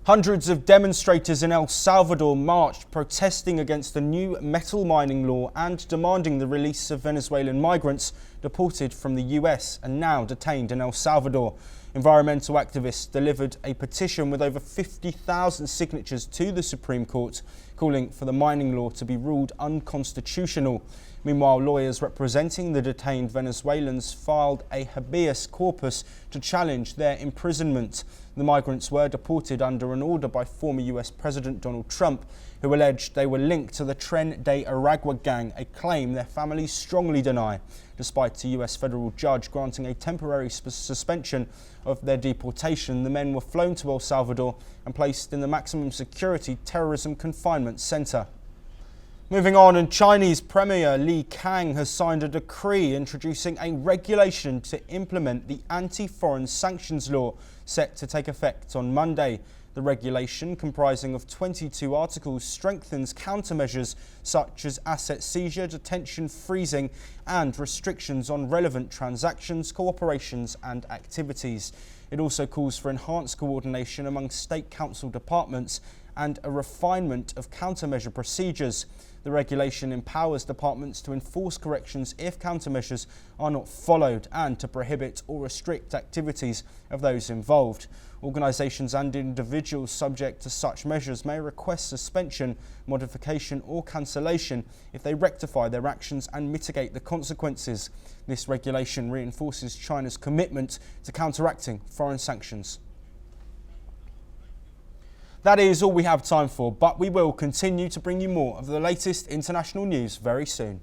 Hundreds of demonstrators in El Salvador marched protesting against the new metal mining law and demanding the release of Venezuelan migrants deported from the US and now detained in El Salvador. Environmental activists delivered a petition with over 50,000 signatures to the Supreme Court, calling for the mining law to be ruled unconstitutional. Meanwhile, lawyers representing the detained Venezuelans filed a habeas corpus to challenge their imprisonment. The migrants were deported under an order by former US President Donald Trump, who alleged they were linked to the Tren de Aragua gang, a claim their families strongly deny, despite a US federal judge granting a temporary suspension of their deportation. The men were flown to El Salvador and placed in the maximum security terrorism confinement center. Moving on, and Chinese Premier Li Qiang has signed a decree introducing a regulation to implement the anti-foreign sanctions law set to take effect on Monday. The regulation, comprising of 22 articles, strengthens countermeasures such as asset seizure, detention, freezing and restrictions on relevant transactions, cooperations and activities. It also calls for enhanced coordination among state council departments and a refinement of countermeasure procedures. The regulation empowers departments to enforce corrections if countermeasures are not followed and to prohibit or restrict activities of those involved. Organisations and individuals subject to such measures may request suspension, modification or cancellation if they rectify their actions and mitigate the consequences. This regulation reinforces China's commitment to counteracting foreign sanctions. That is all we have time for, but we will continue to bring you more of the latest international news very soon.